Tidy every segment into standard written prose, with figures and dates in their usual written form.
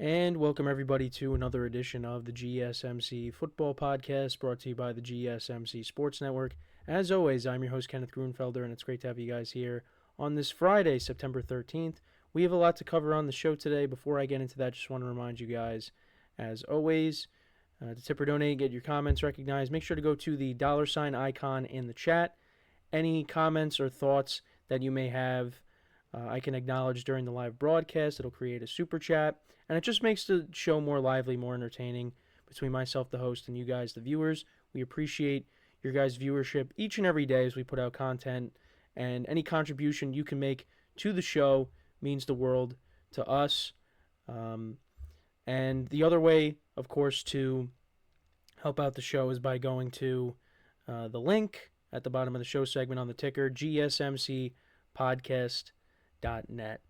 And welcome everybody to another edition of the GSMC Football Podcast, brought to you by the GSMC Sports Network. As always, I'm your host, Kenneth Grunfelder, and it's great to have you guys here on this Friday, September 13th. We have a lot to cover on the show today. Before I get into that, just want to remind you guys, as always, to tip or donate, get your comments recognized. Make sure to go to the $ icon in the chat. Any comments or thoughts that you may have, I can acknowledge during the live broadcast. It'll create a super chat, and it just makes the show more lively, more entertaining between myself, the host, and you guys, the viewers. We appreciate your guys' viewership each and every day as we put out content, and any contribution you can make to the show means the world to us. And the other way, of course, to help out the show is by going to the link at the bottom of the show segment on the ticker, GSMCpodcast.net.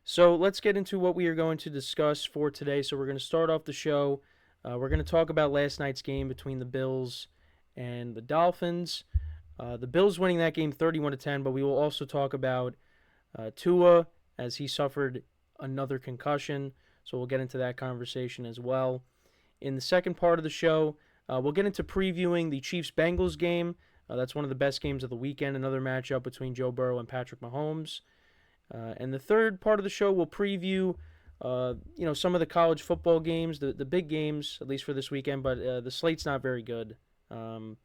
So let's get into what we are going to discuss for today. So we're going to start off the show. We're going to talk about last night's game between the Bills and the Dolphins. The Bills winning that game 31-10, but we will also talk about Tua as he suffered another concussion. So we'll get into that conversation as well. In the second part of the show, we'll get into previewing the Chiefs-Bengals game. That's one of the best games of the weekend, another matchup between Joe Burrow and Patrick Mahomes. And the third part of the show will preview, some of the college football games, the big games, at least for this weekend, but the slate's not very good. So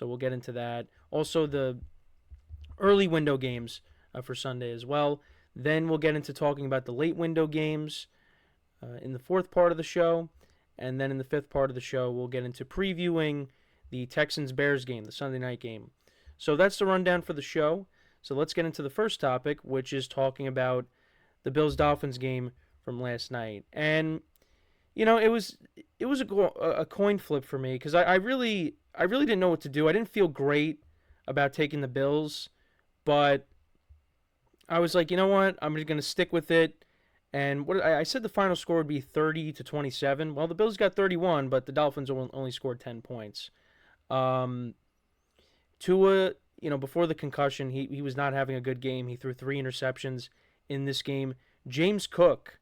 we'll get into that. Also, the early window games for Sunday as well. Then we'll get into talking about the late window games in the fourth part of the show. And then in the fifth part of the show, we'll get into previewing the Texans-Bears game, the Sunday night game. So that's the rundown for the show. So let's get into the first topic, which is talking about the Bills-Dolphins game from last night. And, it was a coin flip for me because I really didn't know what to do. I didn't feel great about taking the Bills, but I was like, you know what? I'm just going to stick with it. And what I said the final score would be 30-27. Well, the Bills got 31, but the Dolphins only scored 10 points. Tua, before the concussion, he was not having a good game. He threw 3 interceptions in this game. James Cook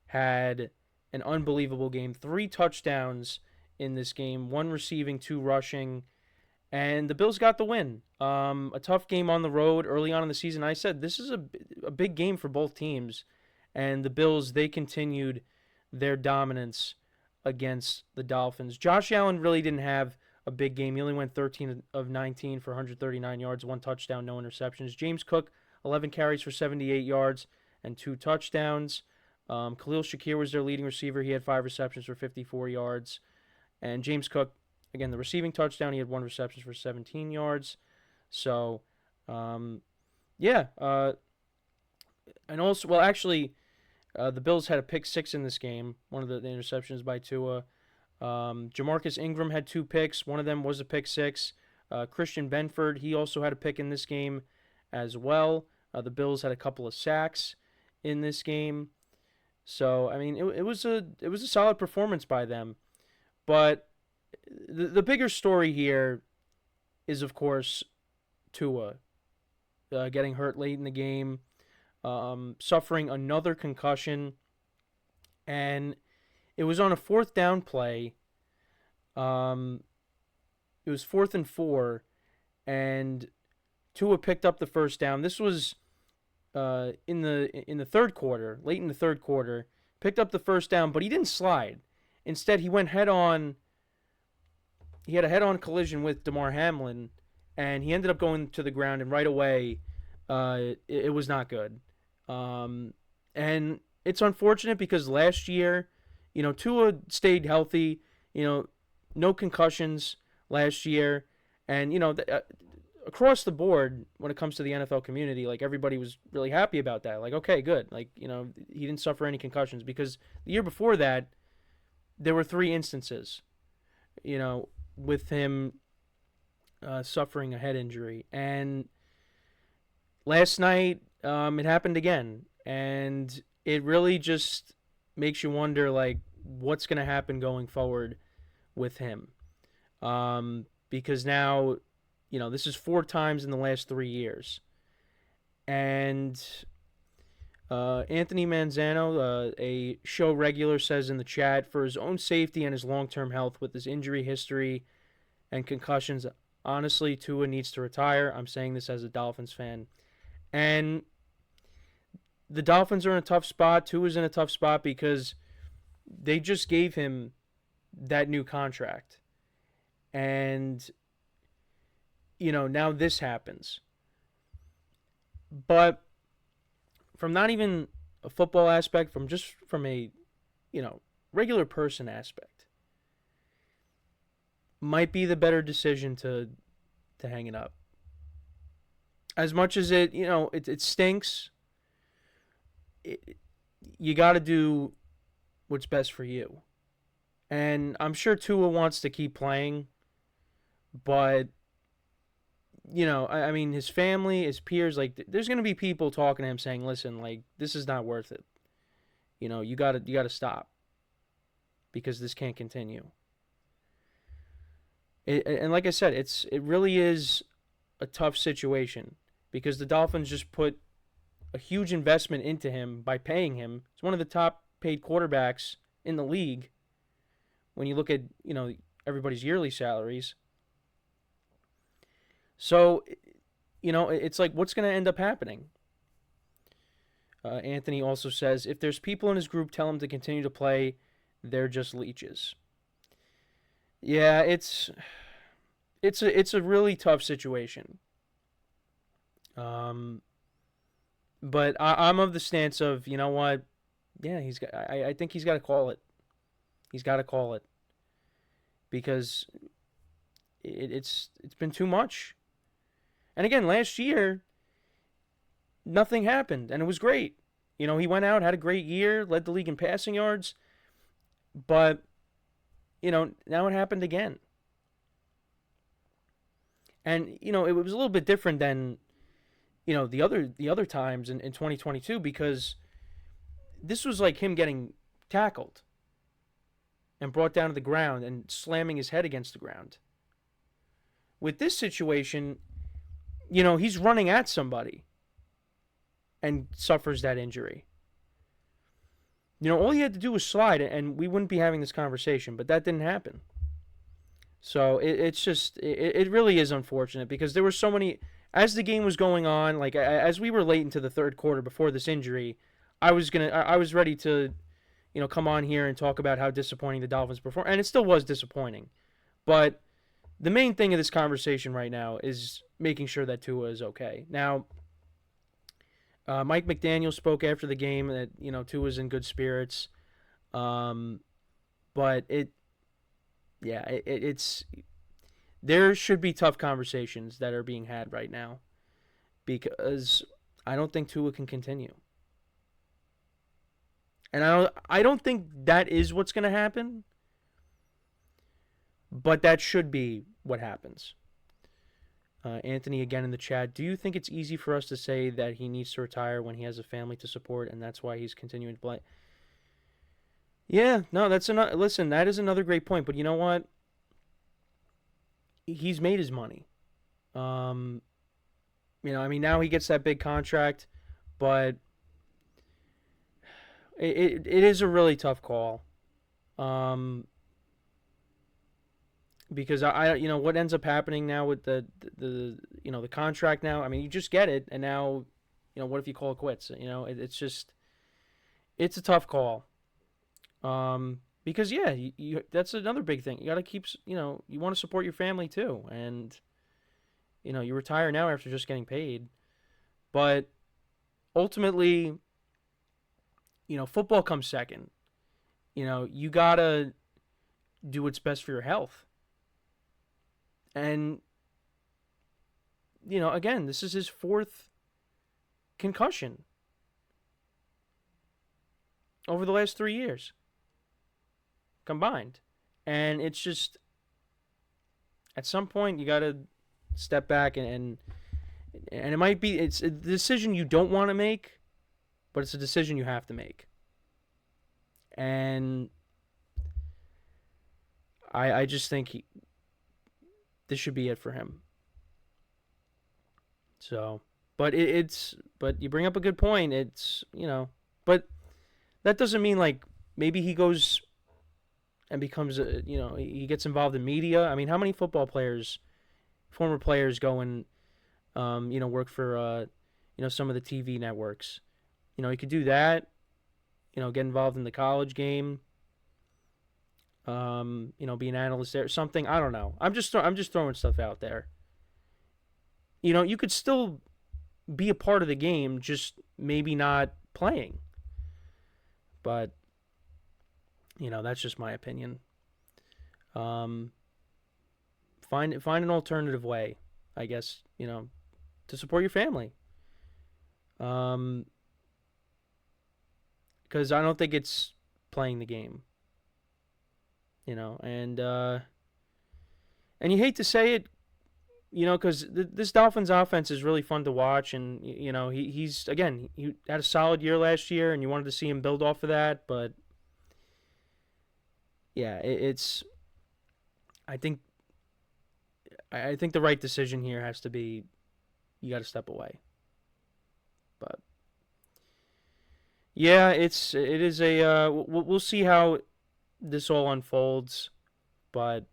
had an unbelievable game. 3 touchdowns in this game, 1 receiving, 2 rushing, and the Bills got the win. A tough game on the road early on in the season. I said this is a big game for both teams, and the Bills, they continued their dominance against the Dolphins. Josh Allen really didn't have a big game. He only went 13 of 19 for 139 yards, 1 touchdown, no interceptions. James Cook, 11 carries for 78 yards and 2 touchdowns. Khalil Shakir was their leading receiver. He had 5 receptions for 54 yards. And James Cook, again, the receiving touchdown, he had 1 reception for 17 yards. So, and also, the Bills had a pick 6 in this game, one of the interceptions by Tua. Jamarcus Ingram had 2 picks. One of them was a pick 6. Christian Benford, he also had a pick in this game as well. The Bills had a couple of sacks in this game. So, it was a solid performance by them. But the bigger story here is, of course, Tua getting hurt late in the game, suffering another concussion, and it was on a 4th down play. It was 4th and 4, and Tua picked up the first down. This was in the third quarter, late in the third quarter. Picked up the first down, but he didn't slide. Instead, he went head-on. He had a head-on collision with Damar Hamlin, and he ended up going to the ground, and right away, it was not good. And it's unfortunate because last year, Tua stayed healthy, no concussions last year. And, across the board, when it comes to the NFL community, everybody was really happy about that. Okay, good. He didn't suffer any concussions because the year before that, there were 3 instances, with him suffering a head injury. And last night, it happened again. And it really just makes you wonder, what's going to happen going forward with him. Because now, this is 4 times in the last 3 years. And Anthony Manzano, a show regular, says in the chat, for his own safety and his long-term health with his injury history and concussions, honestly, Tua needs to retire. I'm saying this as a Dolphins fan. And the Dolphins are in a tough spot. Tua's in a tough spot because they just gave him that new contract. And, now this happens. But from not even a football aspect, from a, regular person aspect, might be the better decision to hang it up. As much as it stinks, you got to do what's best for you. And I'm sure Tua wants to keep playing, but I mean, his family, his peers, like, there's gonna be people talking to him saying, "Listen, like, this is not worth it. You gotta stop because this can't continue." And like I said, it really is a tough situation because the Dolphins just put a huge investment into him by paying him. He's one of the top paid quarterbacks in the league when you look at, everybody's yearly salaries. So, it's like, what's going to end up happening? Anthony also says, if there's people in his group tell him to continue to play, they're just leeches. Yeah, it's a really tough situation. But I'm of the stance of, you know what? Yeah, I think he's got to call it. He's got to call it because it's been too much. And again, last year, nothing happened, and it was great. He went out, had a great year, led the league in passing yards, but now it happened again. And it was a little bit different than the other times in 2022 because this was like him getting tackled and brought down to the ground and slamming his head against the ground. With this situation, he's running at somebody and suffers that injury. All he had to do was slide and we wouldn't be having this conversation, but that didn't happen. So it's just, it really is unfortunate because there were so many, as the game was going on, like as we were late into the third quarter before this injury, I was ready to, come on here and talk about how disappointing the Dolphins performed, and it still was disappointing. But the main thing of this conversation right now is making sure that Tua is okay. Now, Mike McDaniel spoke after the game that Tua's in good spirits, but it's there should be tough conversations that are being had right now because I don't think Tua can continue. And I don't think that is what's going to happen, but that should be what happens. Anthony again in the chat, do you think it's easy for us to say that he needs to retire when he has a family to support and that's why he's continuing to play? Yeah, no, listen, that is another great point, but you know what? He's made his money. I mean, now he gets that big contract, but it is a really tough call. Because what ends up happening now with the contract now, I mean, you just get it, and now, what if you call it quits? It's just, it's a tough call. Because yeah, that's another big thing. You got to keep, you want to support your family too, and you retire now after just getting paid, but ultimately, football comes second. You gotta do what's best for your health. And, again, this is his fourth concussion over the last 3 years combined. And it's just, at some point, you got to step back and it might be, it's a decision you don't want to make, but it's a decision you have to make. And I just think this should be it for him. So, but you bring up a good point. It's, but that doesn't mean like maybe he goes and becomes he gets involved in media. I mean, how many football players, former players, go and work for some of the TV networks. He could do that. Get involved in the college game. Be an analyst there, something. I don't know. I'm just throwing stuff out there. You could still be a part of the game, just maybe not playing. But that's just my opinion. Find an alternative way, I guess, to support your family. Because I don't think it's playing the game. And you hate to say it, because this Dolphins offense is really fun to watch, and he had a solid year last year, and you wanted to see him build off of that, but yeah, it's. I think the right decision here has to be, you got to step away. But yeah, it is a. We'll see how this all unfolds, but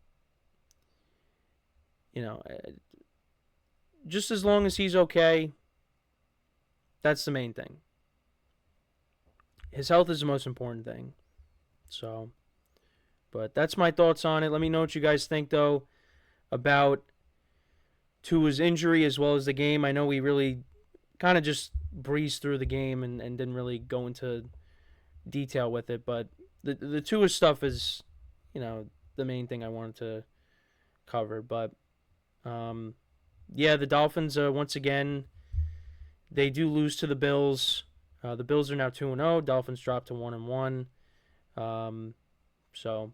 just as long as he's okay, that's the main thing. His health is the most important thing. So, but that's my thoughts on it. Let me know what you guys think, though, about Tua's injury as well as the game. I know we really kind of just breezed through the game and didn't really go into detail with it, but the Tua stuff is, the main thing I wanted to cover. But, the Dolphins, once again, they do lose to the Bills. The Bills are now 2-0. Dolphins dropped to 1-1. So,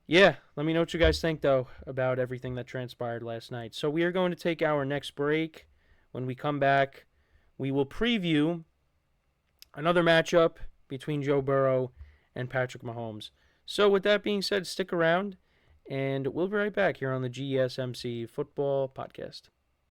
yeah, let me know what you guys think, though, about everything that transpired last night. So we are going to take our next break. When we come back, we will preview another matchup between Joe Burrow and Patrick Mahomes. So with that being said, stick around, and we'll be right back here on the GSMC Football Podcast.